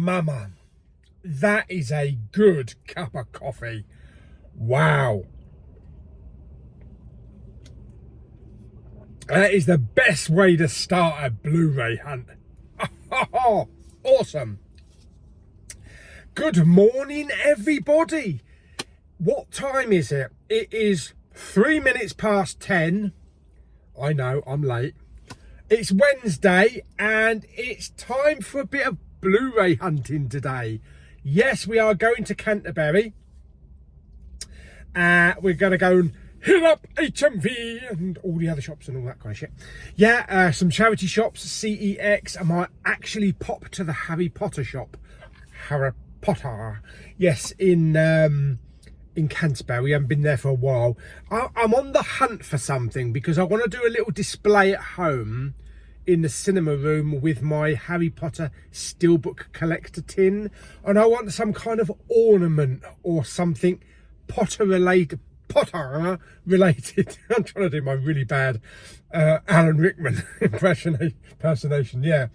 mama, that is a good cup of coffee. Wow. That is the best way to start a Blu-ray hunt. Awesome. Good morning, everybody. What time is it? It is 3 minutes past 10. I know, I'm late. It's Wednesday and it's time for a bit of Blu-ray hunting today. Yes, we are going to Canterbury. We're going to go and hit up HMV and all the other shops and all that kind of shit. Yeah, some charity shops, CEX. I might actually pop to the Harry Potter shop. Harry Potter. Yes, in Canterbury. We haven't been there for a while. I'm on the hunt for something because I want to do a little display at home in the cinema room with my Harry Potter steelbook collector tin, and I want some kind of ornament or something Potter related. I'm trying to do my really bad Alan Rickman impersonation, yeah,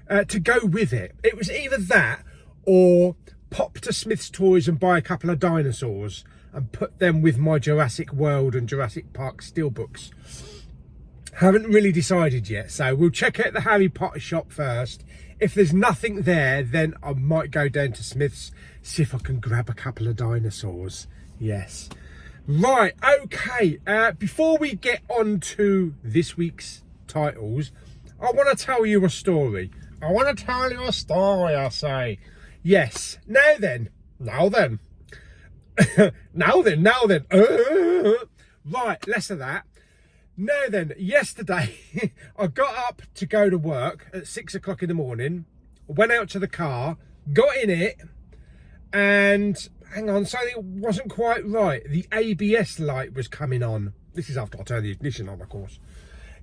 to go with it. It was either that or pop to Smith's Toys and buy a couple of dinosaurs and put them with my Jurassic World and Jurassic Park steelbooks. Haven't really decided yet, so we'll check out the Harry Potter shop first. If there's nothing there, then I might go down to Smith's, see if I can grab a couple of dinosaurs. Yes. Right, okay, before we get on to this week's titles, I want to tell you a story. I say. Yes, now then. Right, less of that. Now then, yesterday, I got up to go to work at 6 o'clock in the morning, went out to the car, got in it, and hang on, something wasn't quite right. The ABS light was coming on. This is after I turned the ignition on, of course.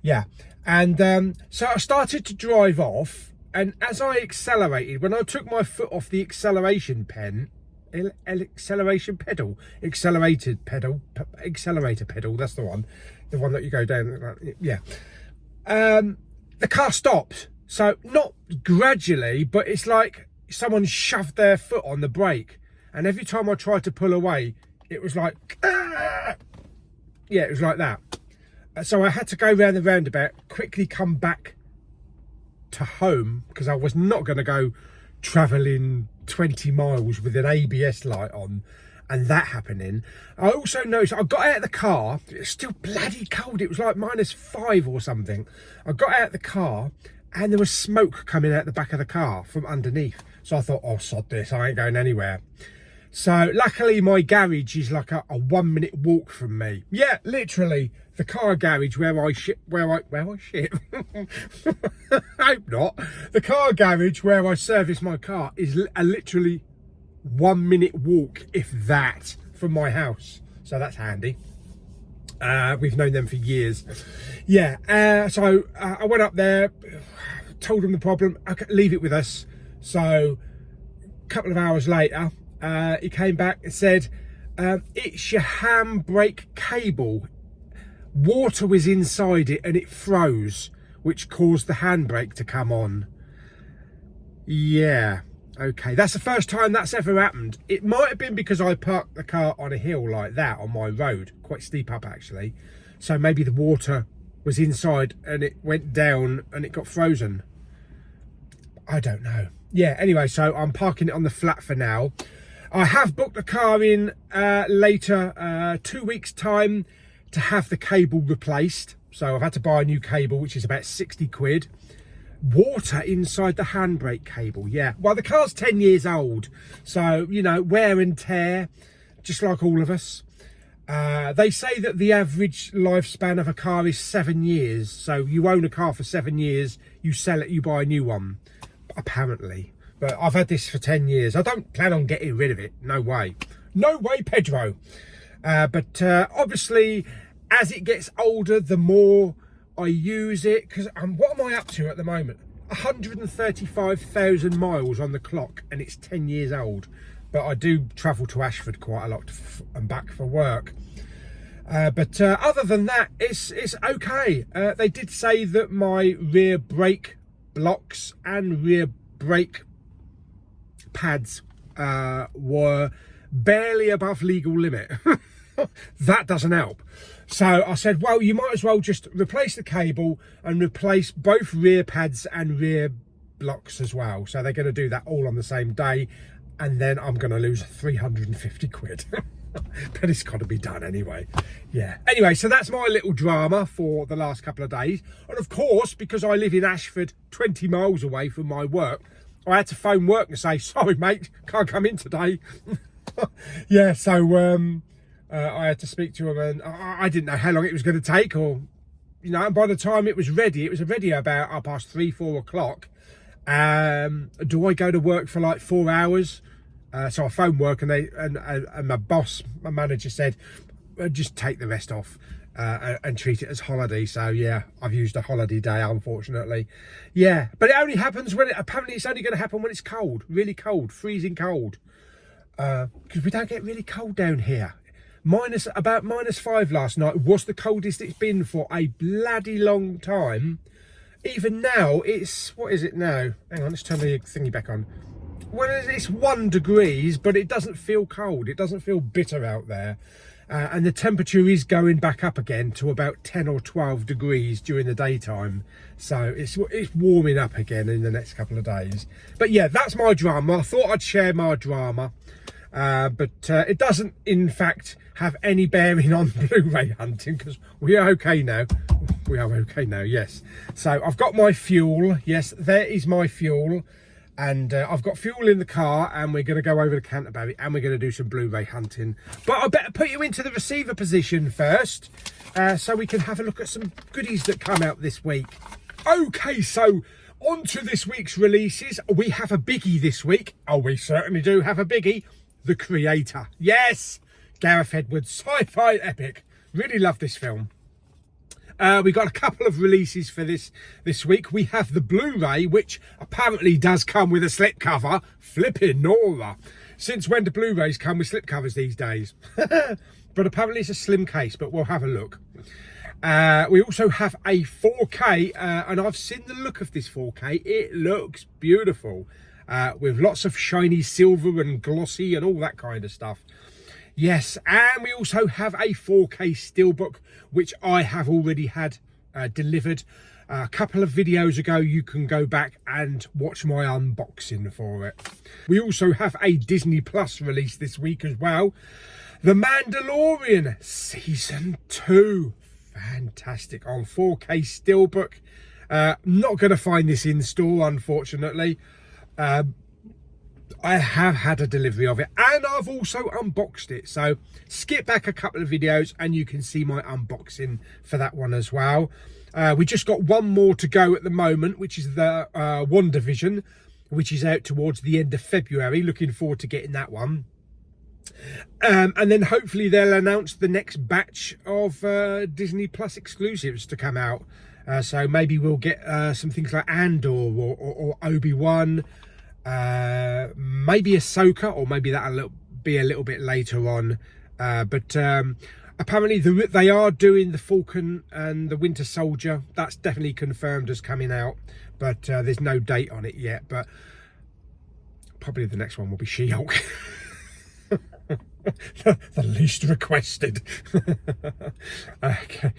Yeah, and so I started to drive off, and as I accelerated, when I took my foot off the accelerator pedal, that's the one that you go down, yeah. The car stopped, so not gradually, but it's like someone shoved their foot on the brake, and every time I tried to pull away, it was like, ah! Yeah, it was like that. So I had to go round the roundabout, quickly come back to home, because I was not going to go travelling 20 miles with an ABS light on and that happening. I also noticed, I got out of the car, it was still bloody cold, it was like -5 or something. I got out of the car and there was smoke coming out the back of the car from underneath. So I thought, oh sod this, I ain't going anywhere. So luckily my garage is like a 1 minute walk from me. Yeah, literally the car garage where I shit. I hope not. The car garage where I service my car is a literally 1 minute walk, if that, from my house. So that's handy. We've known them for years. Yeah, so I went up there, told them the problem, leave it with us. So a couple of hours later, he came back and said, it's your handbrake cable. Water was inside it and it froze, which caused the handbrake to come on. Yeah, okay, that's the first time that's ever happened. It might have been because I parked the car on a hill like that on my road, quite steep up actually. So maybe the water was inside and it went down and it got frozen. I don't know. Yeah, anyway, so I'm parking it on the flat for now. I have booked a car in later, 2 weeks time, to have the cable replaced. So I've had to buy a new cable, which is about 60 quid. Water inside the handbrake cable, yeah. Well, the car's 10 years old, so, you know, wear and tear, just like all of us. They say that the average lifespan of a car is 7 years. So you own a car for 7 years, you sell it, you buy a new one, apparently. But I've had this for 10 years. I don't plan on getting rid of it. No way. No way, Pedro. But obviously, as it gets older, the more I use it. Because what am I up to at the moment? 135,000 miles on the clock, and it's 10 years old. But I do travel to Ashford quite a lot and back for work. But other than that, it's okay. They did say that my rear brake blocks and rear brake pads were barely above legal limit. That doesn't help. So I said, well, you might as well just replace the cable and replace both rear pads and rear blocks as well. So they're going to do that all on the same day, and then I'm going to lose 350 quid. But it's got to be done anyway. Yeah. Anyway, so that's my little drama for the last couple of days. And of course, because I live in Ashford, 20 miles away from my work, I had to phone work and say, sorry, mate, can't come in today. Yeah, so I had to speak to him, and I didn't know how long it was going to take, or, you know, and by the time it was ready about 3:30, 4 o'clock. Do I go to work for like 4 hours? So I phoned work, and my boss, my manager, said, just take the rest off and treat it as holiday. So yeah, I've used a holiday day, unfortunately. Yeah, but it only happens when apparently it's only going to happen when it's cold, really cold, freezing cold. Because we don't get really cold down here. About -5 last night was the coldest it's been for a bloody long time. Even now, it's, what is it now? Hang on, let's turn the thingy back on. Well, it's 1 degree, but it doesn't feel cold. It doesn't feel bitter out there. And the temperature is going back up again to about 10 or 12 degrees during the daytime. So it's warming up again in the next couple of days. But yeah, that's my drama. I thought I'd share my drama. But it doesn't, in fact, have any bearing on Blu-ray hunting, because we are okay now. We are okay now, yes. So I've got my fuel. Yes, there is my fuel. And I've got fuel in the car, and we're going to go over to Canterbury, and we're going to do some Blu-ray hunting. But I better put you into the receiver position first, so we can have a look at some goodies that come out this week. Okay, so on to this week's releases. We have a biggie this week. Oh, we certainly do have a biggie. The Creator. Yes, Gareth Edwards, sci-fi epic. Really love this film. We got a couple of releases for this week. We have the Blu-ray, which apparently does come with a slipcover. Flipping Nora. Since when do Blu-rays come with slipcovers these days? But apparently it's a slim case, but we'll have a look. We also have a 4K, and I've seen the look of this 4K. It looks beautiful, with lots of shiny silver and glossy and all that kind of stuff. Yes, and we also have a 4K steelbook, which I have already had delivered. A couple of videos ago, you can go back and watch my unboxing for it. We also have a Disney Plus release this week as well. The Mandalorian Season 2. Fantastic on 4K steelbook. Not going to find this in store, unfortunately. I have had a delivery of it, and I've also unboxed it. So skip back a couple of videos and you can see my unboxing for that one as well. We just got one more to go at the moment, which is the WandaVision, which is out towards the end of February. Looking forward to getting that one. And then hopefully they'll announce the next batch of Disney Plus exclusives to come out. So maybe we'll get some things like Andor or Obi-Wan. Maybe Ahsoka, or maybe that'll be a little bit later on. But apparently they are doing the Falcon and the Winter Soldier. That's definitely confirmed as coming out, but there's no date on it yet. But probably the next one will be She-Hulk. The least requested. Okay.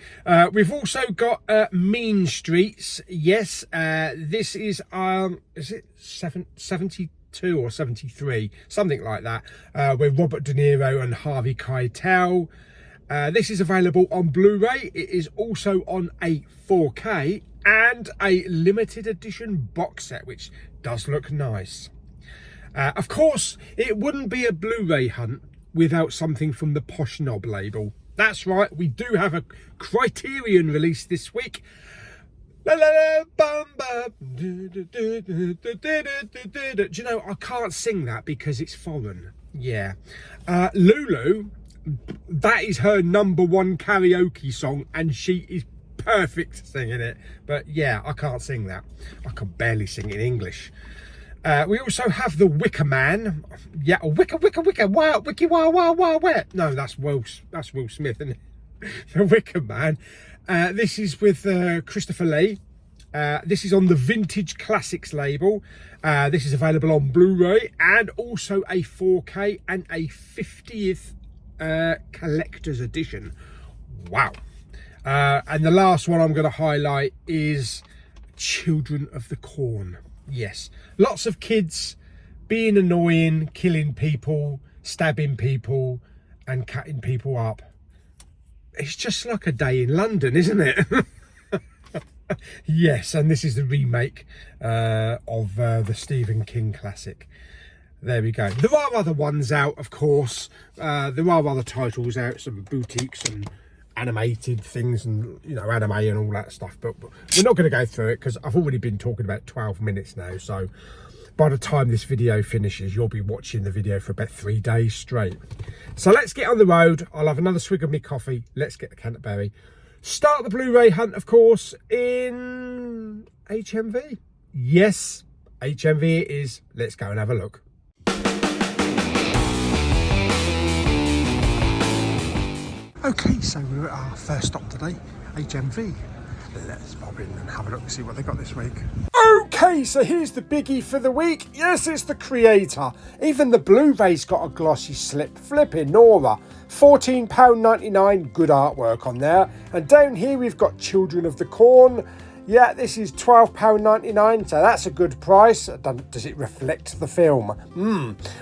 We've also got Mean Streets. Yes, this is it 72 or 73, something like that, with Robert De Niro and Harvey Keitel. This is available on Blu-ray. It is also on a 4K and a limited edition box set, which does look nice. Of course, it wouldn't be a Blu-ray hunt without something from the Posh Knob label. That's right, we do have a Criterion release this week. Do you know, I can't sing that because it's foreign. Yeah. Lulu, that is her #1 karaoke song, and she is perfect singing it. But yeah, I can't sing that. I can barely sing in English. We also have The Wicker Man. Yeah, Wicker, wow, Wicky, wow, wow, wow, where? No, that's Will Smith, isn't it? The Wicker Man. This is with Christopher Lee. This is on the Vintage Classics label. This is available on Blu-ray and also a 4K and a 50th collector's edition. Wow. And the last one I'm going to highlight is Children of the Corn. Yes, lots of kids being annoying, killing people, stabbing people and cutting people up. It's just like a day in London, isn't it? Yes, and this is the remake of the Stephen King classic. There we go. There are other ones out, of course. There are other titles out, some boutiques and animated things and, you know, anime and all that stuff. But we're not going to go through it because I've already been talking about 12 minutes now. So by the time this video finishes, you'll be watching the video for about 3 days straight. So let's get on the road. I'll have another swig of my coffee. Let's get the Canterbury. Start the Blu-ray hunt, of course, in HMV. Yes, HMV it is. Let's go and have a look. Okay, so we're at our first stop today, HMV. Let's pop in and have a look and see what they got this week. Okay, so here's the biggie for the week. Yes, it's the Creator. Even the Blu-ray's got a glossy slip. Flipping Nora. £14.99, good artwork on there. And down here we've got Children of the Corn. Yeah, this is £12.99, so that's a good price. Does it reflect the film?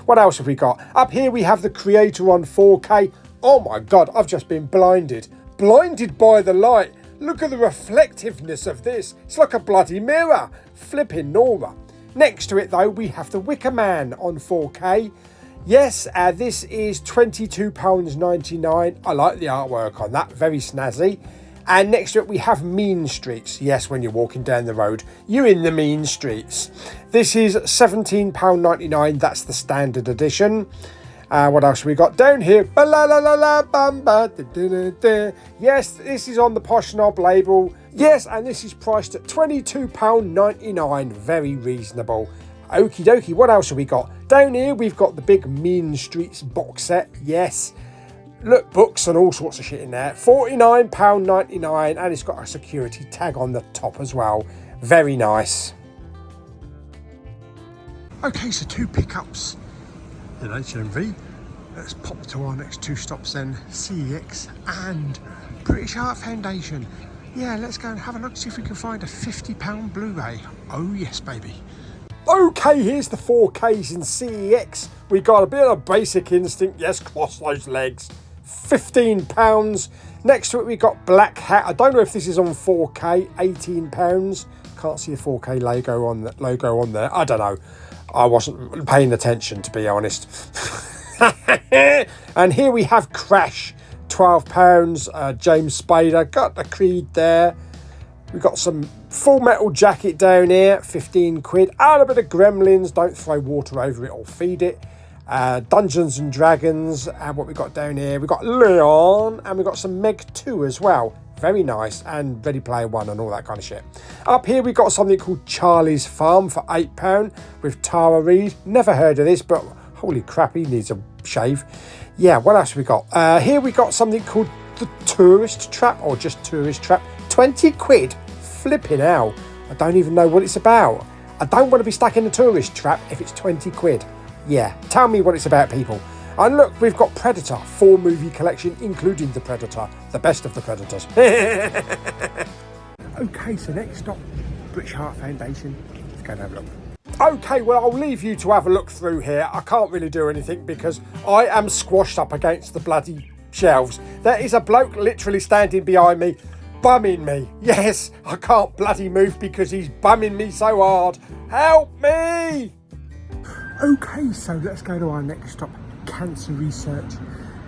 What else have we got? Up here we have the Creator on 4K. Oh my God, I've just been blinded. Blinded by the light. Look at the reflectiveness of this. It's like a bloody mirror. Flipping Nora. Next to it though, we have the Wicker Man on 4K. Yes, this is £22.99. I like the artwork on that, very snazzy. And next to it we have Mean Streets. Yes, when you're walking down the road, you're in the mean streets. This is £17.99, that's the standard edition. What else have we got down here? Yes, this is on the Posh Knob label. Yes, and this is priced at £22.99. Very reasonable. Okie dokie, what else have we got? Down here we've got the big Mean Streets box set. Yes. Look, books and all sorts of shit in there. £49.99, and it's got a security tag on the top as well. Very nice. Okay, so 2 pickups in HMV. Let's pop to our next 2 stops then, CEX and British Art Foundation. Yeah, let's go and have a look, see if we can find a £50 Blu-ray. Oh yes, baby. Okay, here's the 4Ks in CEX. We got a bit of Basic Instinct, yes, cross those legs. £15. Next to it we got Black Hat. I don't know if this is on 4K, £18. Can't see the 4K logo on there. I don't know. I wasn't paying attention, to be honest. And here we have Crash, £12. James Spader, got the Creed there. We've got some Full Metal Jacket down here, 15 quid. And a bit of Gremlins, don't throw water over it or feed it. Dungeons and Dragons, and what we got down here, we've got Leon, and we've got some Meg 2 as well. Very nice, and Ready Player One and all that kind of shit. Up here we've got something called Charlie's Farm for £8 with Tara Reid. Never heard of this, but holy crap, he needs a shave. Yeah, what else have we got? Here we got something called the Tourist Trap, or just Tourist Trap. 20 quid. Flipping hell. I don't even know what it's about. I don't want to be stuck in a tourist trap if it's 20 quid. Yeah, tell me what it's about, people. And look, we've got Predator, 4 movie collection, including the Predator, the best of the Predators. Okay, so next stop, British Art Foundation. Let's go and have a look. Okay, well, I'll leave you to have a look through here. I can't really do anything because I am squashed up against the bloody shelves. There is a bloke literally standing behind me, bumming me. Yes, I can't bloody move because he's bumming me so hard. Help me! Okay, so let's go to our next stop, Cancer Research.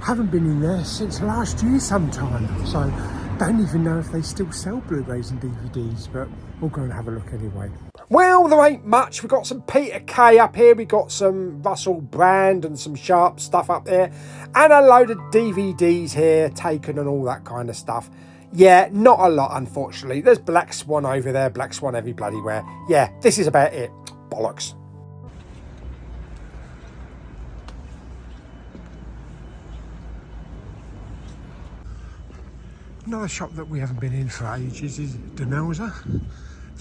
Haven't been in there since last year sometime, so don't even know if they still sell Blu-rays and DVDs, but we'll go and have a look anyway. Well, there ain't much. We've got some Peter Kay up here, we've got some Russell Brand and some Sharp stuff up there, and a load of DVDs here, Taken and all that kind of stuff. Yeah, not a lot, unfortunately. There's Black Swan over there, Black Swan every bloody where. Yeah, this is about it. Bollocks. Another shop that we haven't been in for ages is Denon.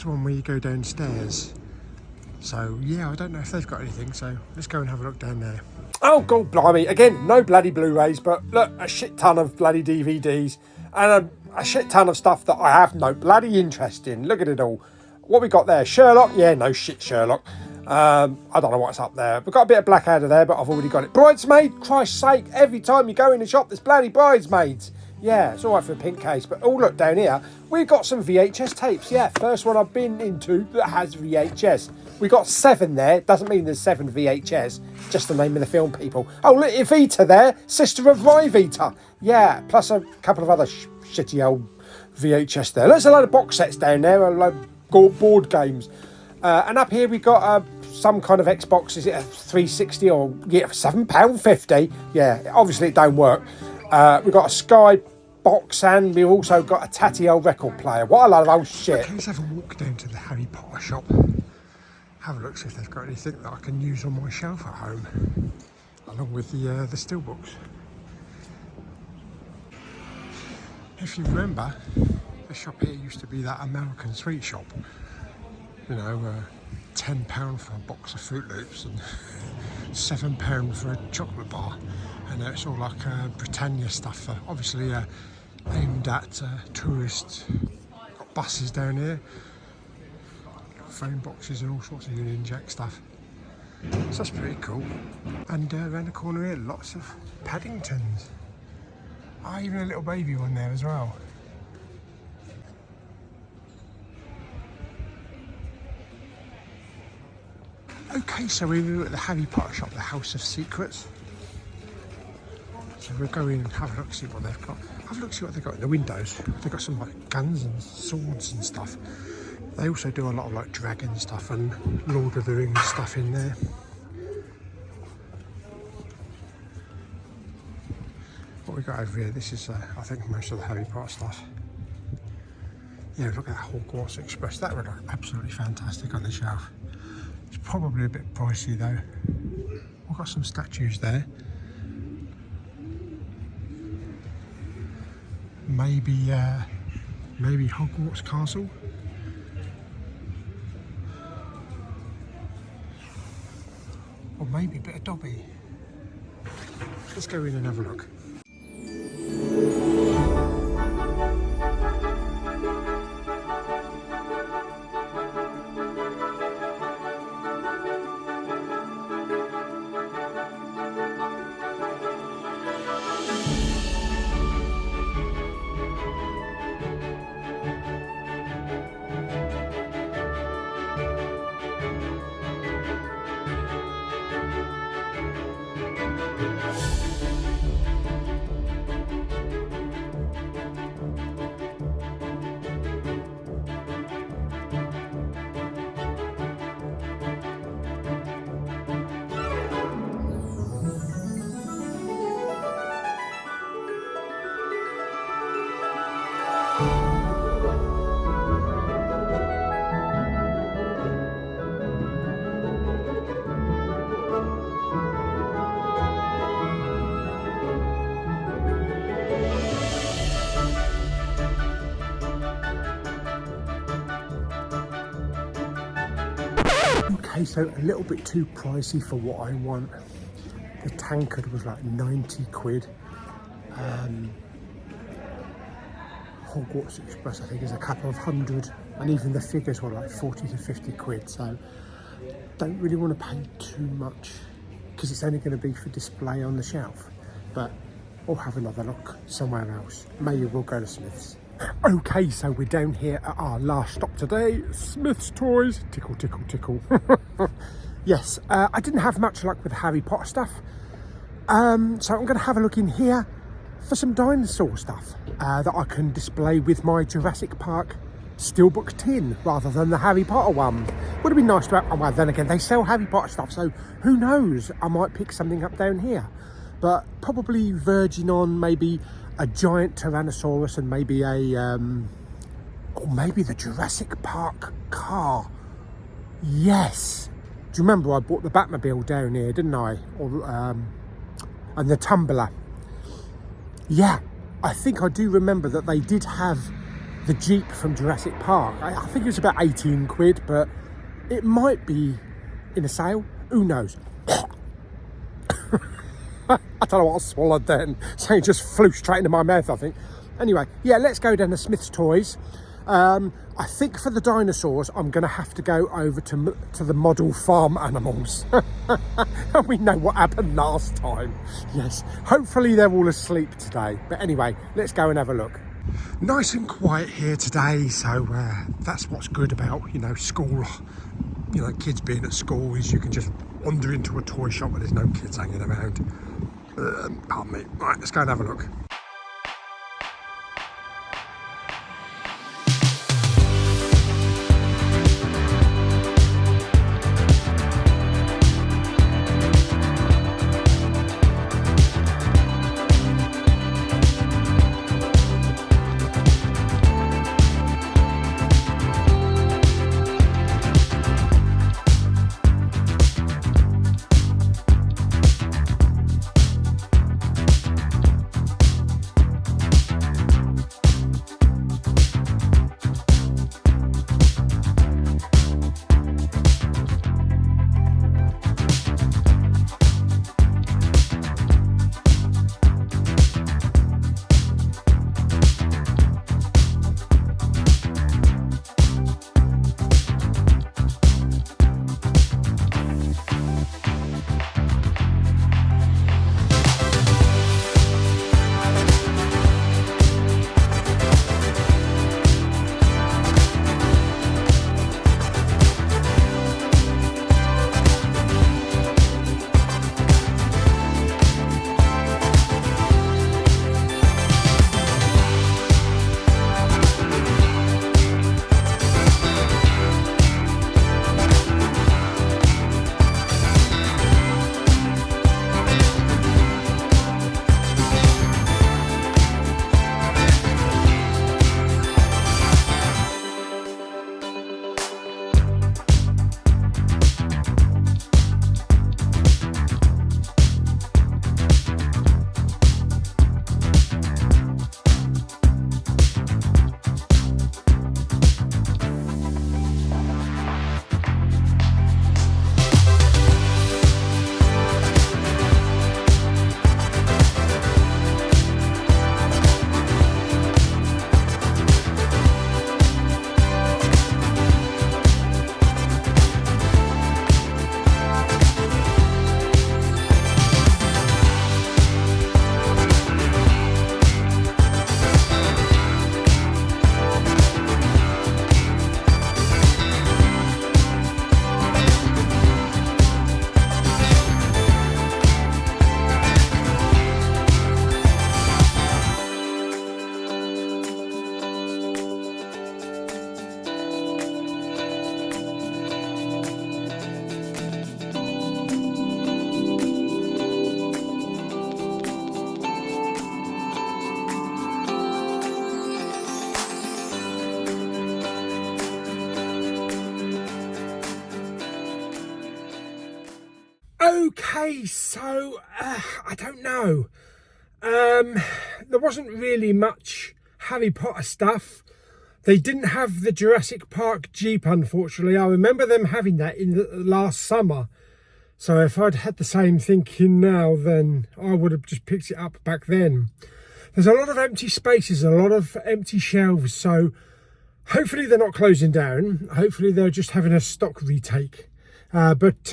that's one where you go downstairs. So yeah, I don't know if they've got anything, so let's go and have a look down there. Oh god blimey, again, no bloody Blu-rays, but look, a shit ton of bloody DVDs and a shit ton of stuff that I have no bloody interest in. Look at it all. What we got there? Sherlock? Yeah, no shit Sherlock. I don't know what's up there. We've got a bit of Blackadder there, but I've already got it. Bridesmaid? Christ's sake, every time you go in the shop, there's bloody Bridesmaids. Yeah, it's all right for a pink case, but oh, look down here. We've got some VHS tapes. Yeah, first one I've been into that has VHS. We got 7 there. Doesn't mean there's 7 VHS. Just the name of the film, people. Oh, look, Evita there. Sister of Ryvita. Yeah, plus a couple of other shitty old VHS there. There's a load of box sets down there, a load of board games. And up here we got some kind of Xbox. Is it a 360 or yeah, £7.50? Yeah, obviously it don't work. We've got a Sky box and we've also got a tatty old record player. What a lot of old shit. Okay, let's have a walk down to the Harry Potter shop. Have a look, see if they've got anything that I can use on my shelf at home, along with the steelbooks. If you remember, the shop here used to be that American sweet shop. You know, £10 for a box of Fruit Loops and £7 for a chocolate bar. And now it's all like Britannia stuff, obviously aimed at tourists. Got buses down here, phone boxes and all sorts of Union Jack stuff. So that's pretty cool. And around the corner here, lots of Paddingtons. Oh, even a little baby one there as well. Okay, so we were at the Harry Potter shop, the House of Secrets. So we'll go in and have a look, see what they've got. Have a look, see what they've got in the windows. They've got some like guns and swords and stuff. They also do a lot of like dragon stuff and Lord of the Rings stuff in there. What we got over here, this is I think most of the Harry Potter stuff. Yeah, look at that Hogwarts Express. That would look absolutely fantastic on the shelf. It's probably a bit pricey though. We've got some statues there. Maybe Hogwarts Castle. Or maybe a bit of Dobby. Let's go in and have a look. Okay, so a little bit too pricey for what I want. The tankard was like 90 quid. Hogwarts Express I think is a couple of hundred, and even the figures were like 40 to 50 quid, so don't really want to pay too much because it's only going to be for display on the shelf. But we'll have another look somewhere else. Maybe we'll go to Smith's. Okay, so we're down here at our last stop today, Smith's Toys. Tickle, tickle, tickle. Yes, I didn't have much luck with Harry Potter stuff, so I'm going to have a look in here for some dinosaur stuff that I can display with my Jurassic Park steelbook tin rather than the Harry Potter one. Would have been nice to have, oh, well then again they sell Harry Potter stuff, so who knows, I might pick something up down here. But probably verging on maybe a giant Tyrannosaurus and maybe a or maybe the Jurassic Park car. Yes, do you remember I bought the Batmobile down here, didn't I? Or and the Tumbler. Yeah, I think I do remember that they did have the Jeep from Jurassic Park. I think it was about 18 quid, but it might be in a sale. Who knows? I don't know what I swallowed then. So it just flew straight into my mouth, I think. Anyway, yeah, let's go down to Smith's Toys. I think for the dinosaurs, I'm going to have to go over to the model farm animals. And we know what happened last time. Yes, hopefully they're all asleep today. But anyway, let's go and have a look. Nice and quiet here today, so that's what's good about, you know, school. You know, kids being at school is you can just wander into a toy shop where there's no kids hanging around. Pardon me. Right, let's go and have a look. Okay, so I don't know. There wasn't really much Harry Potter stuff. They didn't have the Jurassic Park Jeep, unfortunately. I remember them having that in the last summer. So if I'd had the same thinking now, then I would have just picked it up back then. There's a lot of empty spaces, a lot of empty shelves. So hopefully they're not closing down. Hopefully they're just having a stock retake. But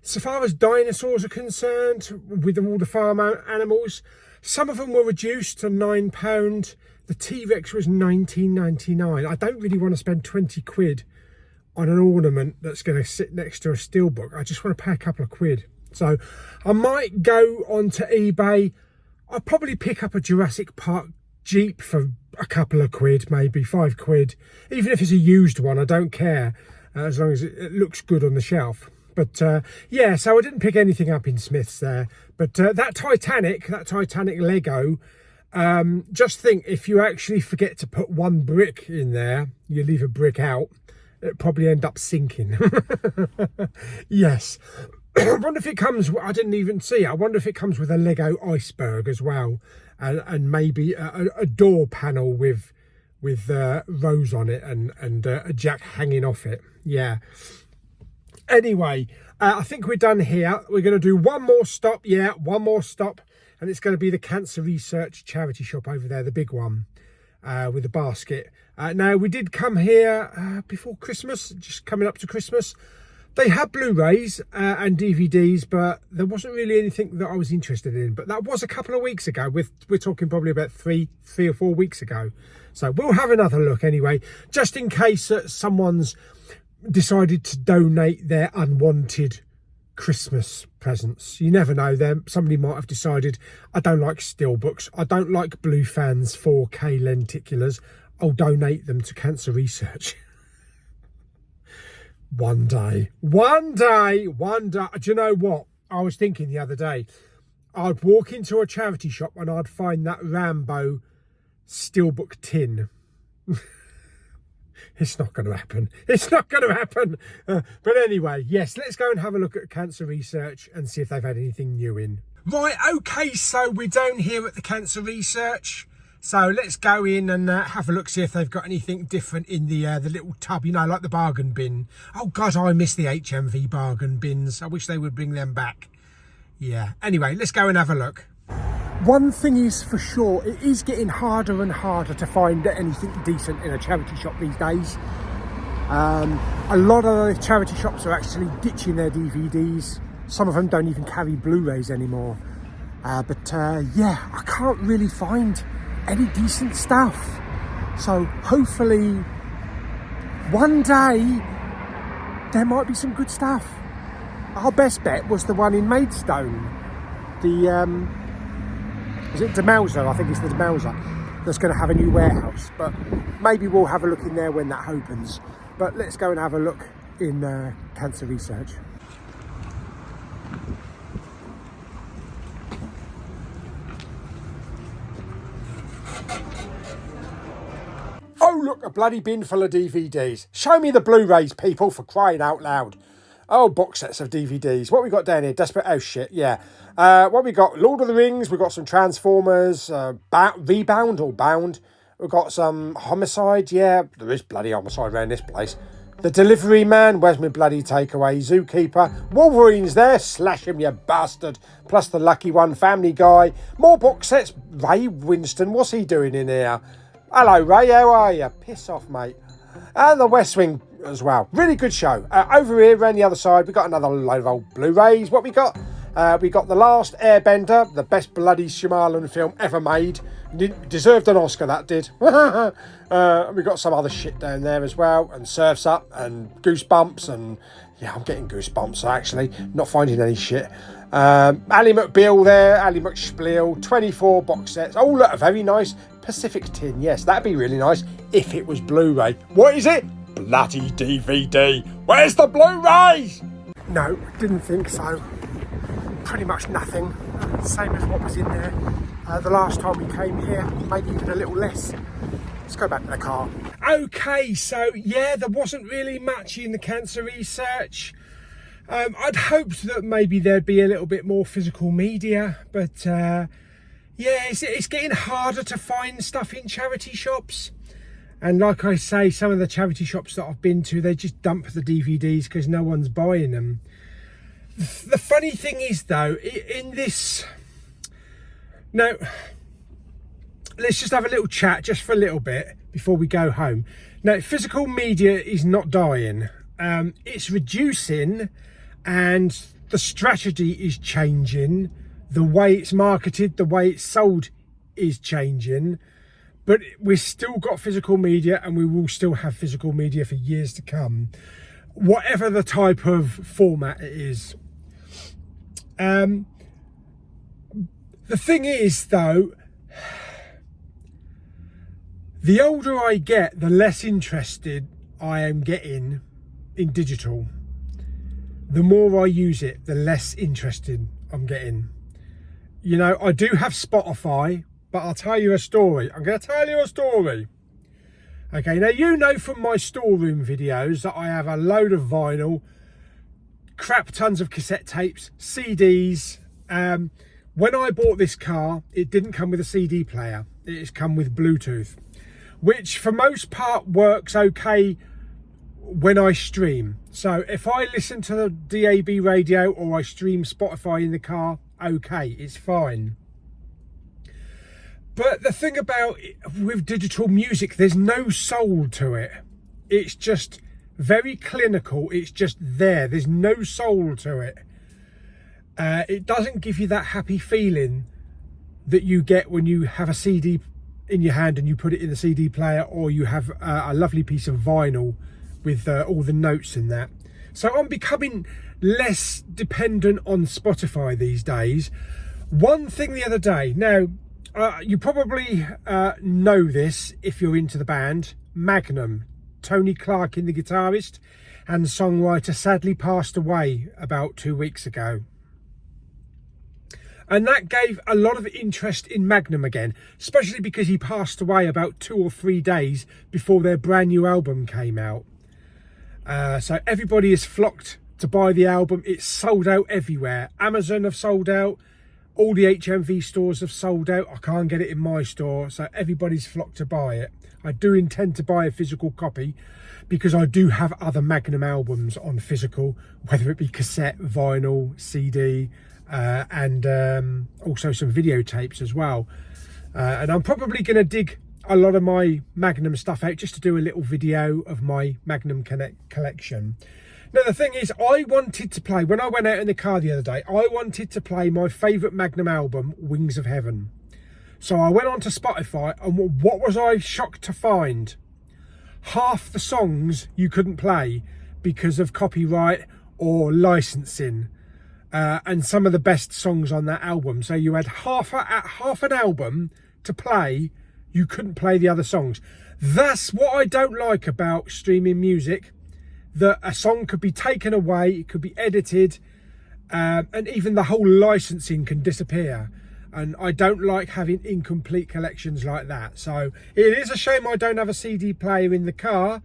so far as dinosaurs are concerned, with all the farm animals, some of them were reduced to £9. The T-Rex was £19.99. I don't really want to spend 20 quid on an ornament that's going to sit next to a steelbook. I just want to pay a couple of quid. So I might go onto eBay. I'll probably pick up a Jurassic Park Jeep for a couple of quid, maybe 5 quid. Even if it's a used one, I don't care. As long as it looks good on the shelf. But yeah, so I didn't pick anything up in Smith's there. But that Titanic Lego, just think, if you actually forget to put one brick in there, you leave a brick out, it'll probably end up sinking. Yes. I wonder if it comes, I didn't even see, I wonder if it comes with a Lego iceberg as well. And maybe a door panel with with rose on it and a jack hanging off it. Yeah. Anyway, I think we're done here. We're going to do one more stop. Yeah, one more stop. And it's going to be the Cancer Research charity shop over there, the big one with the basket. Now, we did come here before Christmas, just coming up to Christmas. They had Blu-rays and DVDs, but there wasn't really anything that I was interested in. But that was a couple of weeks ago. We're talking probably about three or 4 weeks ago. So we'll have another look anyway, just in case someone's decided to donate their unwanted Christmas presents. You never know, them somebody might have decided, I don't like steelbooks, I don't like Blue Fans 4K lenticulars, I'll donate them to Cancer Research. One day. Do you know what I was thinking the other day? I'd walk into a charity shop and I'd find that Rambo steelbook tin. It's not going to happen. It's not going to happen. But anyway, yes, let's go and have a look at Cancer Research and see if they've had anything new in. Right, okay, so we're down here at the Cancer Research. So let's go in and have a look, see if they've got anything different in the little tub, you know, like the bargain bin. Oh, God, I miss the HMV bargain bins. I wish they would bring them back. Yeah, anyway, let's go and have a look. One thing is for sure, it is getting harder and harder to find anything decent in a charity shop these days. A lot of the charity shops are actually ditching their DVDs. Some of them don't even carry Blu-rays anymore. Yeah, I can't really find any decent stuff. So hopefully one day there might be some good stuff. Our best bet was the one in Maidstone. Is it Demauser? I think it's the Demauser that's going to have a new warehouse. But maybe we'll have a look in there when that opens. But let's go and have a look in Cancer Research. Oh, look, a bloody bin full of DVDs. Show me the Blu-rays, people, for crying out loud. Oh, box sets of DVDs. What we got down here? Desperate... Oh, shit, yeah. What we got? Lord of the Rings. We've got some Transformers. Rebound or Bound. We've got some Homicide. Yeah, there is bloody Homicide around this place. The Delivery Man. Where's my bloody takeaway? Zookeeper. Wolverine's there. Slash him, you bastard. Plus the Lucky One. Family Guy. More box sets. Ray Winston. What's he doing in here? Hello, Ray. How are you? Piss off, mate. And the West Wing as well. Really good show. Over here, around the other side, we got another load of old Blu-rays. What we got? We got The Last Airbender, the best bloody Shyamalan film ever made. Deserved an Oscar, that did. We got some other shit down there as well, and Surf's Up, and Goosebumps, and yeah, I'm getting goosebumps actually. Not finding any shit. Ally McBeal there, Ally McSpliel, 24 box sets. Oh, look, a very nice Pacific tin. Yes, that'd be really nice if it was Blu-ray. What is it? Bloody DVD. Where's the Blu-rays? No, didn't think so. Pretty much nothing. Same as what was in there the last time we came here. Maybe even a little less. Let's go back to the car. Okay, so yeah, there wasn't really much in the Cancer Research. I'd hoped that maybe there'd be a little bit more physical media, but yeah, it's getting harder to find stuff in charity shops. And like I say, some of the charity shops that I've been to, they just dump the DVDs because no one's buying them. The funny thing is, though, in this... Now, let's just have a little chat just for a little bit before we go home. Now, physical media is not dying. It's reducing, and the strategy is changing. The way it's marketed, the way it's sold is changing. But we've still got physical media, and we will still have physical media for years to come, whatever the type of format it is. The thing is, though, the older I get, the less interested I am getting in digital. The more I use it, the less interested I'm getting. You know, I do have Spotify, but I'll tell you a story. I'm going to tell you a story. Okay, now you know from my storeroom videos that I have a load of vinyl, crap tons of cassette tapes, CDs. When I bought this car, it didn't come with a CD player. It's come with Bluetooth. which for most part works okay when I stream. So if I listen to the DAB radio or I stream Spotify in the car, okay, it's fine. But the thing about with digital music, there's no soul to it. It's just very clinical. It's just there. There's no soul to it. It doesn't give you that happy feeling that you get when you have a CD in your hand and you put it in the CD player, or you have a lovely piece of vinyl with all the notes in that. So I'm becoming less dependent on Spotify these days. One thing the other day, now you probably know this if you're into the band, Magnum. Tony Clarkin, the guitarist and songwriter, sadly passed away about 2 weeks ago. And that gave a lot of interest in Magnum again, especially because he passed away about 2 or 3 days before their brand new album came out. So everybody has flocked to buy the album. It's sold out everywhere. Amazon have sold out. All the HMV stores have sold out. I can't get it in my store, so everybody's flocked to buy it. I do intend to buy a physical copy because I do have other Magnum albums on physical, whether it be cassette, vinyl, CD, and also some videotapes as well. And I'm probably going to dig a lot of my Magnum stuff out just to do a little video of my Magnum collection. Now the thing is, I wanted to play, when I went out in the car the other day, I wanted to play my favourite Magnum album, Wings of Heaven. So I went onto Spotify, and what was I shocked to find? Half the songs you couldn't play because of copyright or licensing. And some of the best songs on that album. So you had half an album to play, you couldn't play the other songs. That's what I don't like about streaming music, that a song could be taken away, it could be edited, and even the whole licensing can disappear. And I don't like having incomplete collections like that. So it is a shame I don't have a CD player in the car.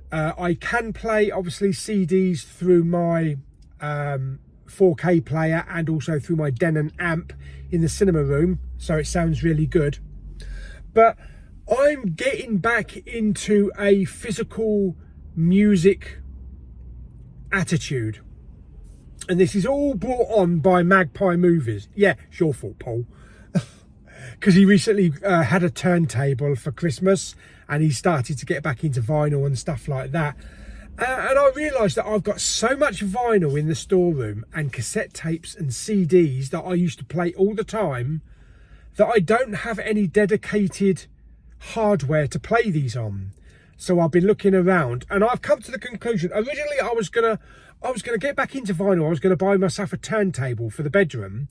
I can play obviously CDs through my 4K player and also through my Denon amp in the cinema room, so it sounds really good. But I'm getting back into a physical music attitude, and this is all brought on by Magpie Movies. Yeah, it's your fault, Paul, because he recently had a turntable for Christmas and he started to get back into vinyl and stuff like that. And I realised that I've got so much vinyl in the storeroom and cassette tapes and CDs that I used to play all the time that I don't have any dedicated hardware to play these on. So I've been looking around and I've come to the conclusion. Originally I was gonna get back into vinyl. I was gonna buy myself a turntable for the bedroom,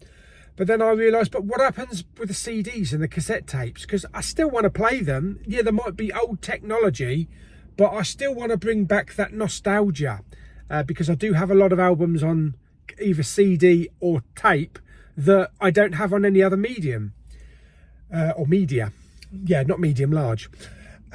but then I realised, but what happens with the CDs and the cassette tapes? Because I still want to play them. Yeah, there might be old technology, but I still want to bring back that nostalgia, because I do have a lot of albums on either CD or tape that I don't have on any other medium, or media. Yeah, not medium, large.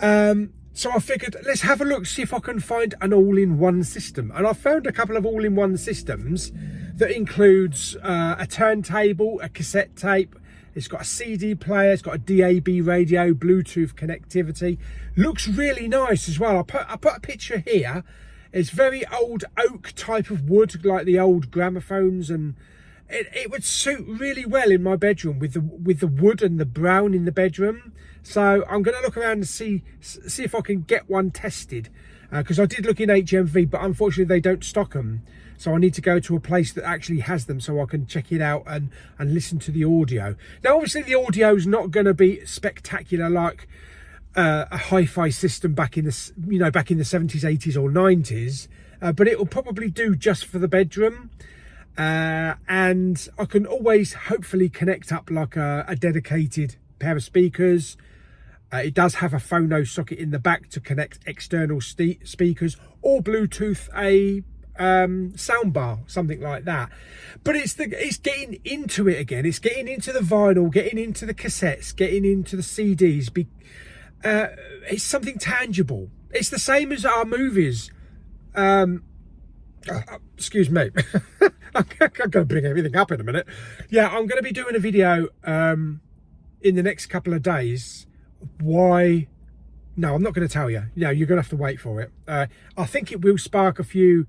So I figured, let's have a look, see if I can find an all-in-one system. And I found a couple of all-in-one systems that includes a turntable, a cassette tape. It's got a CD player, it's got a DAB radio, Bluetooth connectivity. Looks really nice as well. I put a picture here. It's very old oak type of wood, like the old gramophones, and it would suit really well in my bedroom with the wood and the brown in the bedroom. So I'm going to look around and see if I can get one tested, because I did look in HMV, but unfortunately they don't stock them. So I need to go to a place that actually has them so I can check it out and listen to the audio. Now, obviously, the audio is not going to be spectacular like a hi-fi system back in the 70s, 80s, or 90s, but it will probably do just for the bedroom. And I can always hopefully connect up like a dedicated pair of speakers. It does have a phono socket in the back to connect external speakers, or Bluetooth a soundbar, something like that. But it's getting into it again. It's getting into the vinyl, getting into the cassettes, getting into the CDs. It's something tangible. It's the same as our movies. Excuse me. I'm going to bring everything up in a minute. Yeah, I'm going to be doing a video in the next couple of days why No, I'm not going to tell you. You're going to have to wait for it. I think it will spark a few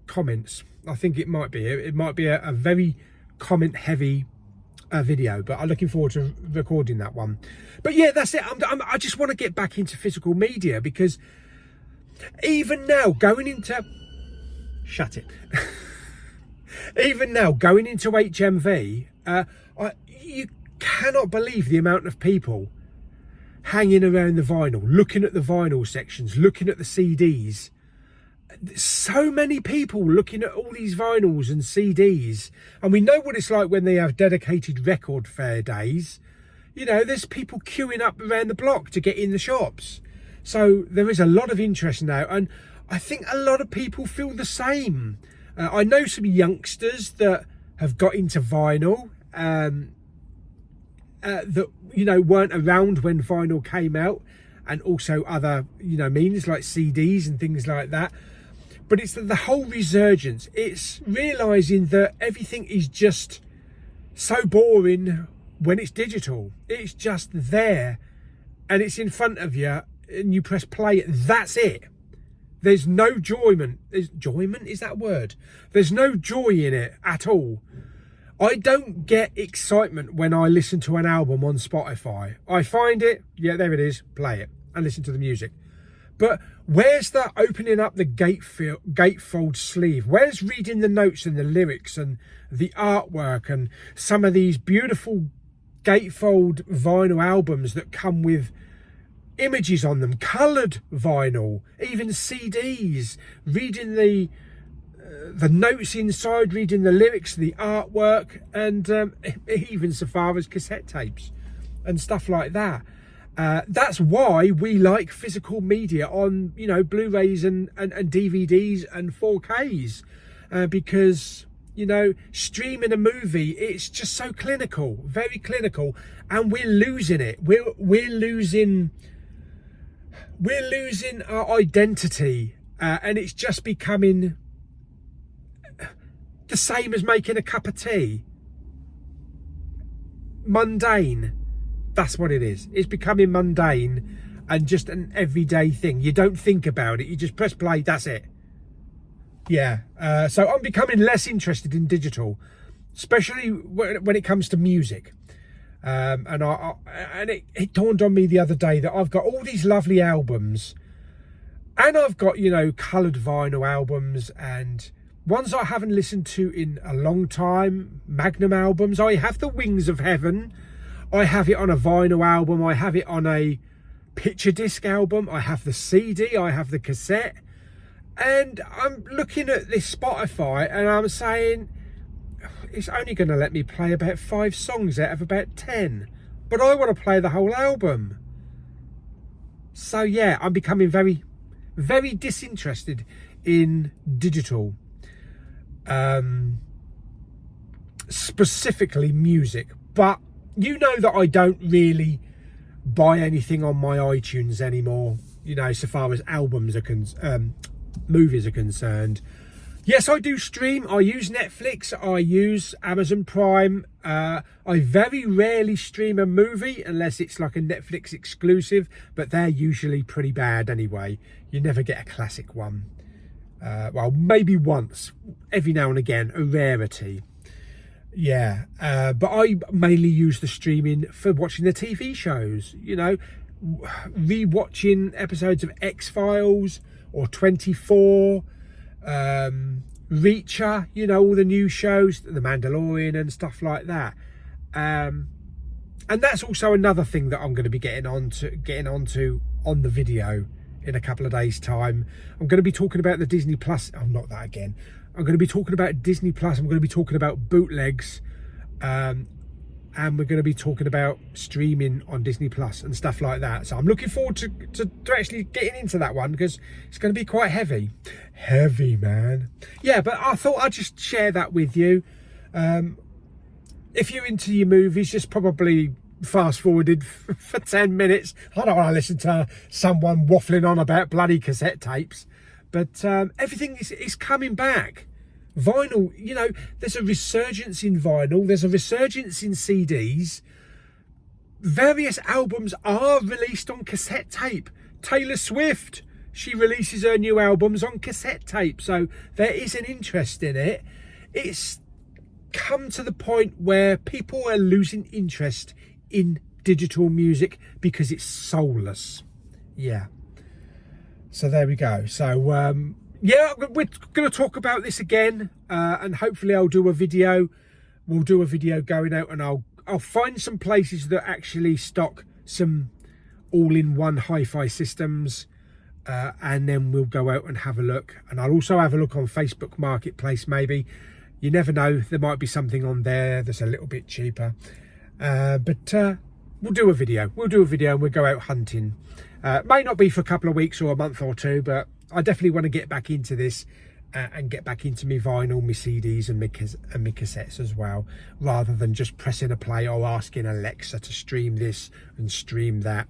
comments. I think it might be. It might be a very comment-heavy video, but I'm looking forward to recording that one. But yeah, that's it. I just want to get back into physical media, because even now, going into... Shut it. Even now, going into HMV, you cannot believe the amount of people hanging around the vinyl, looking at the vinyl sections, looking at the CDs. So many people looking at all these vinyls and CDs. And we know what it's like when they have dedicated record fair days. There's people queuing up around the block to get in the shops. So there is a lot of interest now, and I think a lot of people feel the same. I know some youngsters that have got into vinyl, that weren't around when vinyl came out, and also other means like CDs and things like that. But it's the whole resurgence. It's realizing that everything is just so boring when it's digital. It's just there and it's in front of you, and you press play. That's it. There's no enjoyment. Enjoyment, is that a word? There's no joy in it at all. I don't get excitement when I listen to an album on Spotify. I find it, yeah, there it is, play it and listen to the music. But where's the opening up the gatefold sleeve? Where's reading the notes and the lyrics and the artwork and some of these beautiful gatefold vinyl albums that come with images on them, coloured vinyl, even CDs, reading the notes inside, reading the lyrics, the artwork, and even so far as cassette tapes and stuff like that. That's why we like physical media on, Blu-rays and DVDs and 4Ks, because, streaming a movie, it's just so clinical, very clinical, and we're losing it. We're losing our identity, and it's just becoming the same as making a cup of tea. Mundane. That's what it is. It's becoming mundane and just an everyday thing. You don't think about it. You just press play. That's it. Yeah. So I'm becoming less interested in digital, especially when it comes to music. And it dawned on me the other day that I've got all these lovely albums, and I've got, coloured vinyl albums and ones I haven't listened to in a long time, Magnum albums. I have the Wings of Heaven. I have it on a vinyl album. I have it on a picture disc album. I have the CD. I have the cassette. And I'm looking at this Spotify and I'm saying, it's only going to let me play about 5 songs out of about 10. But I want to play the whole album. So yeah, I'm becoming very, very disinterested in digital. Specifically music. But you know that I don't really buy anything on my iTunes anymore, so far as albums are movies are concerned. Yes, I do stream. I use Netflix. I use Amazon Prime. I very rarely stream a movie unless it's like a Netflix exclusive, but they're usually pretty bad anyway. You never get a classic one. Well, maybe once, every now and again, a rarity. Yeah, but I mainly use the streaming for watching the TV shows, re-watching episodes of X-Files or 24, Reacher, all the new shows, The Mandalorian and stuff like that. And that's also another thing that I'm going to be getting onto on the video in a couple of days' time. I'm going to be talking about the Disney Plus. Oh, not that again. I'm going to be talking about Disney Plus. I'm going to be talking about bootlegs, and we're going to be talking about streaming on Disney Plus and stuff like that. So I'm looking forward to actually getting into that one, because it's going to be quite heavy. Heavy, man. Yeah, but I thought I'd just share that with you. If you're into your movies, just probably fast forwarded for 10 minutes. I don't want to listen to someone waffling on about bloody cassette tapes. But everything is coming back. Vinyl, there's a resurgence in vinyl. There's a resurgence in CDs. various albums are released on cassette tape. Taylor Swift, she releases her new albums on cassette tape, so there is an interest in it. It's come to the point where people are losing interest in digital music because it's soulless. Yeah, so there we go. So yeah, we're going to talk about this again, and hopefully I'll do a video. We'll do a video going out, and I'll find some places that actually stock some all-in-one hi-fi systems, and then we'll go out and have a look. And I'll also have a look on Facebook Marketplace, maybe. You never know, there might be something on there that's a little bit cheaper. But we'll do a video. We'll do a video and we'll go out hunting. May not be for a couple of weeks or a month or two, but I definitely want to get back into this and get back into my vinyl, my CDs and my cassettes as well, rather than just pressing a play or asking Alexa to stream this and stream that.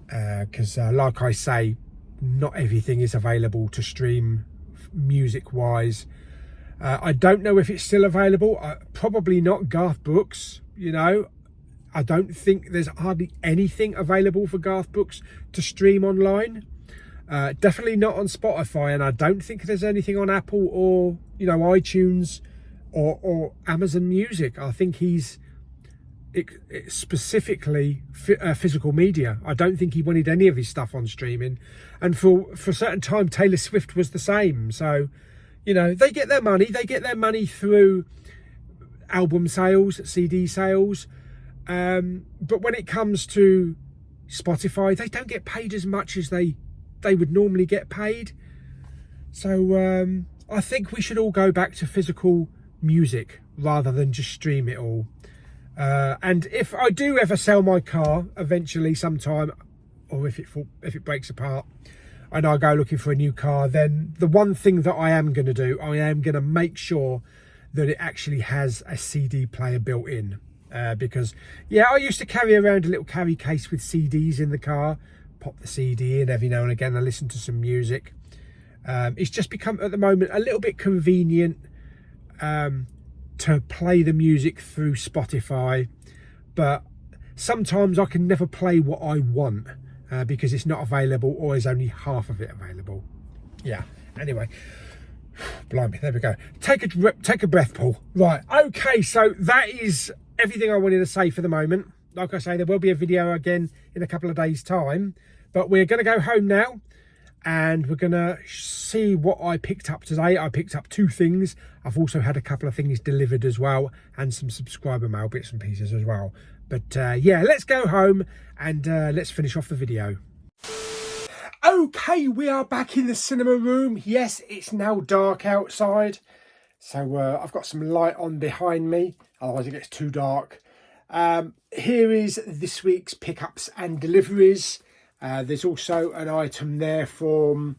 Because like I say, not everything is available to stream music wise. I don't know if it's still available. Probably not. Garth Brooks, you know, I don't think there's hardly anything available for Garth Brooks to stream online. Definitely not on Spotify, and I don't think there's anything on Apple or, you know, iTunes or Amazon Music. I think he's specifically physical media. I don't think he wanted any of his stuff on streaming, and for a certain time Taylor Swift was the same. So, you know, they get their money through album sales, CD sales, but when it comes to Spotify, they don't get paid as much as they would normally get paid. So I think we should all go back to physical music rather than just stream it all. And if I do ever sell my car eventually sometime, or if it breaks apart and I go looking for a new car, then the one thing that I am going to do, I am going to make sure that it actually has a CD player built in. Because, yeah, I used to carry around a little carry case with CDs in the car, pop the CD in every now and again and listen to some music. It's just become, at the moment, a little bit convenient to play the music through Spotify, but sometimes I can never play what I want because it's not available, or is only half of it available. Yeah, anyway, blimey, there we go. Take a breath, Paul. Right, okay, so that is everything I wanted to say for the moment. Like I say, there will be a video again in a couple of days' time, but we're going to go home now and we're going to see what I picked up today. I picked up 2 things. I've also had a couple of things delivered as well, and some subscriber mail bits and pieces as well. But yeah, let's go home and let's finish off the video. Okay, we are back in the cinema room. Yes, it's now dark outside, so I've got some light on behind me, otherwise it gets too dark. Here is this week's pickups and deliveries. There's also an item there from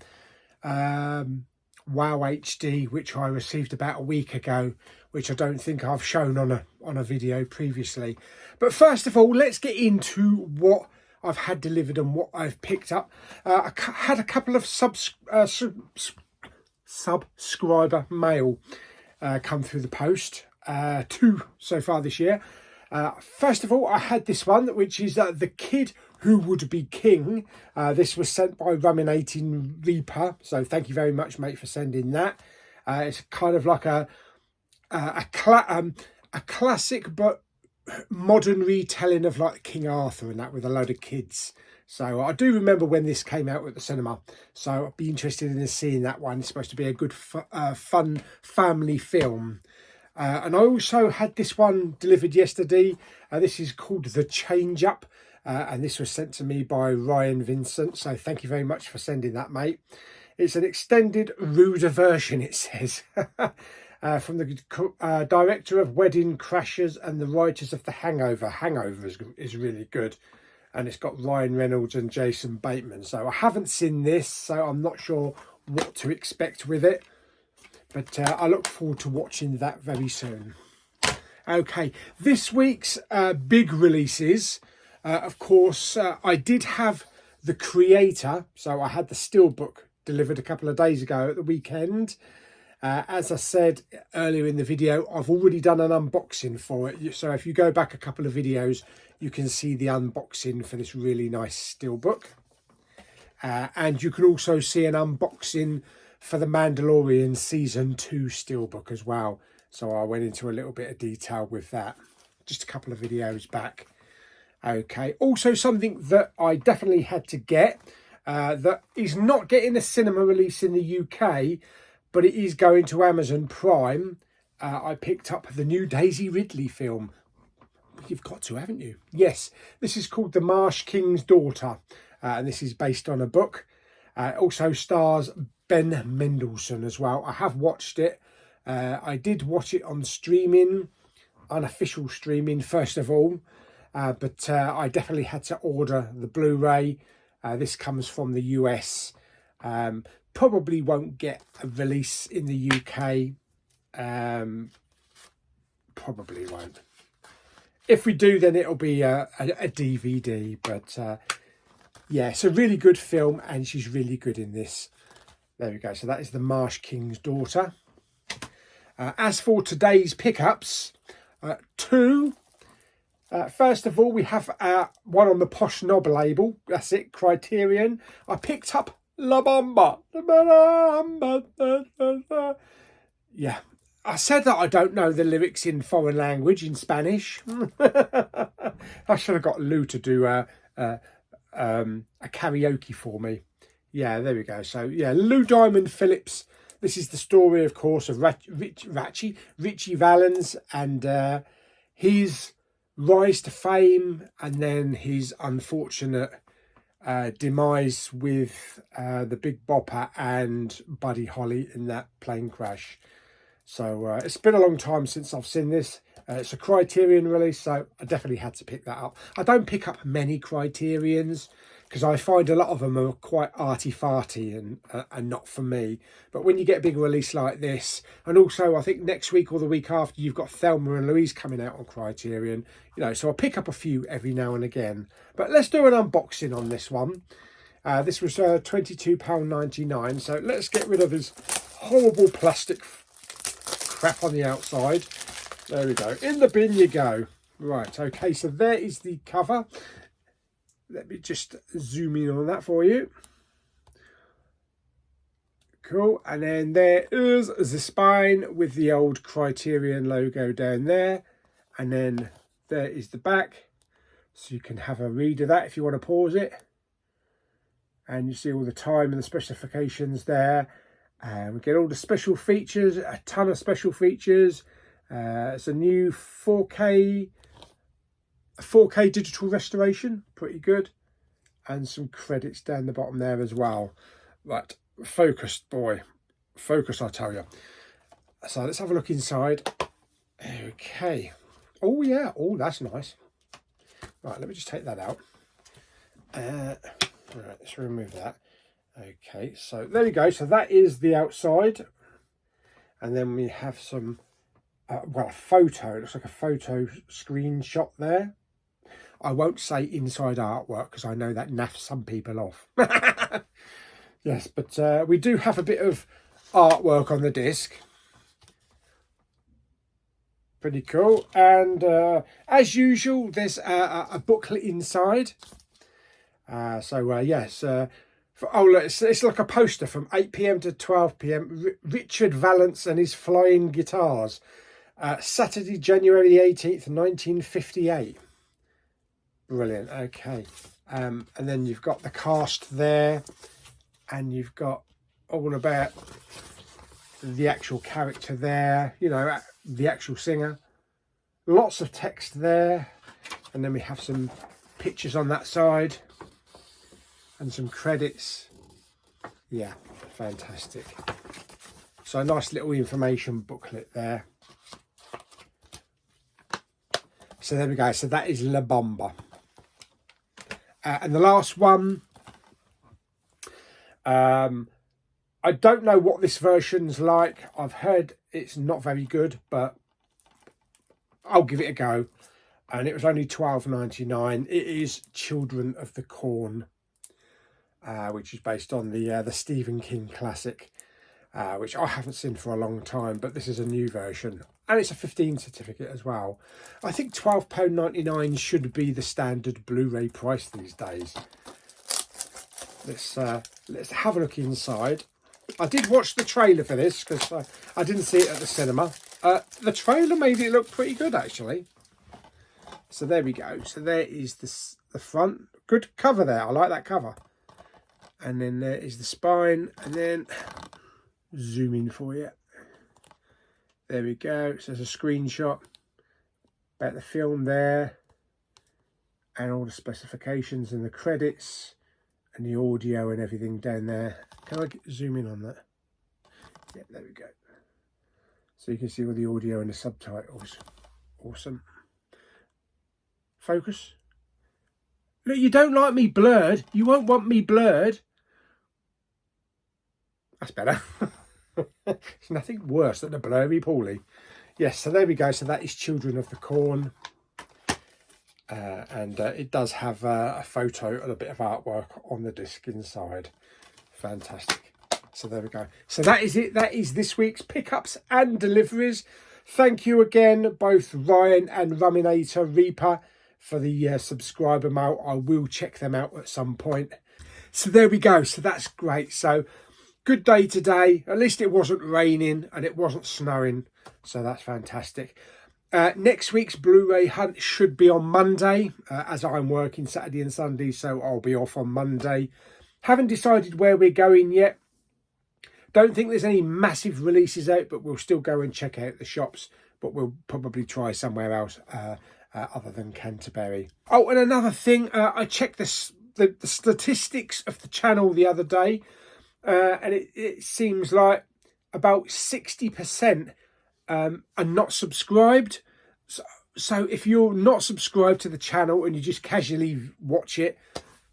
UHD, which I received about a week ago, which I don't think I've shown on a video previously. But first of all, let's get into what I've had delivered and what I've picked up. I had a couple of subscriber mail come through the post, 2 so far this year. First of all, I had this one, which is The Kid Who Would Be King. This was sent by Ruminating Reaper, so thank you very much, mate, for sending that. It's kind of like a classic but modern retelling of like King Arthur and that, with a load of kids. So I do remember when this came out at the cinema, so I'd be interested in seeing that one. It's supposed to be a good fun family film. And I also had this one delivered yesterday. This is called The Change Up, and this was sent to me by Ryan Vincent, so thank you very much for sending that, mate. It's an extended, ruder version, it says, from the director of Wedding Crashers and the writers of The Hangover. Hangover is really good, and it's got Ryan Reynolds and Jason Bateman. So I haven't seen this, so I'm not sure what to expect with it. But I look forward to watching that very soon. Okay, this week's big releases. Of course, I did have The Creator. So I had the Steelbook delivered a couple of days ago at the weekend. As I said earlier in the video, I've already done an unboxing for it. So if you go back a couple of videos, you can see the unboxing for this really nice steelbook. And you can also see an unboxing for the Mandalorian Season 2 steelbook as well. So I went into a little bit of detail with that just a couple of videos back. Okay, also something that I definitely had to get, that is not getting a cinema release in the UK, but it is going to Amazon Prime. I picked up the new Daisy Ridley film. You've got to, haven't you? Yes, this is called The Marsh King's Daughter, and this is based on a book. It also stars Ben Mendelsohn as well. I have watched it. I did watch it on streaming, unofficial streaming first of all, but I definitely had to order the Blu-ray. This comes from the US. Probably won't get a release in the UK. Probably won't. If we do, then it'll be a DVD. But yeah, it's a really good film, and she's really good in this. There we go. So that is The Marsh King's Daughter. As for today's pickups, two. First of all, we have one on the Posh Knob label. That's it, Criterion. I picked up La Bamba. Yeah, I said that I don't know the lyrics in foreign language, in Spanish. I should have got Lou to do a karaoke for me. Yeah, there we go. So, yeah, Lou Diamond Phillips. This is the story, of course, of Richie Valens and his rise to fame, and then his unfortunate demise with the Big Bopper and Buddy Holly in that plane crash. So it's been a long time since I've seen this. It's a Criterion release, so I definitely had to pick that up. I don't pick up many Criterions because I find a lot of them are quite arty-farty and not for me. But when you get a big release like this, and also I think next week or the week after, you've got Thelma and Louise coming out on Criterion, you know, so I pick up a few every now and again. But let's do an unboxing on this one. This was £22.99, so let's get rid of this horrible plastic crap on the outside. There we go. In the bin you go. Right, okay, so there is the cover. Let me just zoom in on that for you. Cool. And then there is the spine with the old Criterion logo down there. And then there is the back. So you can have a read of that if you want to pause it. And you see all the time and the specifications there. And we get all the special features, a ton of special features. It's a new 4K digital restoration, pretty good, and some credits down the bottom there as well. Right, focus, boy, focus, I tell you. So let's have a look inside. Okay. Oh yeah, oh that's nice. Right, let me just take that out. Right, let's remove that. Okay, so there we go. So that is the outside, and then we have some well, a photo. It looks like a photo screenshot there. I won't say inside artwork because I know that naffs some people off. Yes, but we do have a bit of artwork on the disc. Pretty cool. And as usual, there's a booklet inside. Yes. Oh, look, it's like a poster from 8 PM to 12 PM. Richard Valens and his Flying Guitars. Saturday, January the 18th, 1958. Brilliant. Okay. And then you've got the cast there, and you've got all about the actual character there, you know, the actual singer. Lots of text there, and then we have some pictures on that side and some credits. Yeah, fantastic. So a nice little information booklet there. So there we go. So that is La Bamba. And the last one, I don't know what this version's like. I've heard it's not very good, but I'll give it a go. And it was only £12.99. It is Children of the Corn, which is based on the Stephen King classic. which I haven't seen for a long time, but this is a new version. And it's a 15 certificate as well. I think £12.99 should be the standard Blu-ray price these days. Let's have a look inside. I did watch the trailer for this because I didn't see it at the cinema. The trailer made it look pretty good, actually. So there we go. So there is the front. Good cover there. I like that cover. And then there is the spine. And then zoom in for you. There we go. So there's a screenshot about the film there. And all the specifications and the credits. And the audio and everything down there. Can I zoom in on that? Yeah, there we go. So you can see all the audio and the subtitles. Awesome. Focus. Look, you don't like me blurred. You won't want me blurred. That's better. There's nothing worse than a blurry Pauly. Yes, so there we go. So that is Children of the Corn. And it does have a photo and a bit of artwork on the disc inside. Fantastic. So there we go. So that is it. That is this week's pickups and deliveries. Thank you again, both Ryan and Ruminator Reaper, for the subscriber mail. I will check them out at some point. So there we go. So that's great. So good day today. At least it wasn't raining and it wasn't snowing. So that's fantastic. Next week's Blu-ray hunt should be on Monday, as I'm working Saturday and Sunday, so I'll be off on Monday. Haven't decided where we're going yet. Don't think there's any massive releases out, but we'll still go and check out the shops. But we'll probably try somewhere else other than Canterbury. Oh, and another thing, I checked the statistics of the channel the other day, and it seems like about 60% are not subscribed. So if you're not subscribed to the channel and you just casually watch it,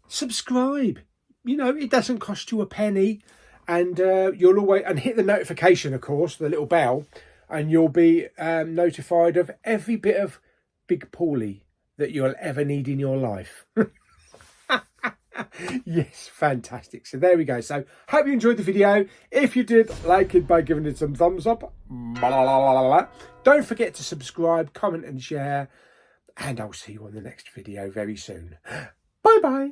subscribe. You know, it doesn't cost you a penny. And you'll always, and hit the notification, of course, the little bell, and you'll be notified of every bit of Big Pauly that you'll ever need in your life. Yes, fantastic. So there we go. So hope you enjoyed the video. If you did, like it by giving it some thumbs up. Don't forget to subscribe, comment and share. And I'll see you on the next video very soon. Bye bye.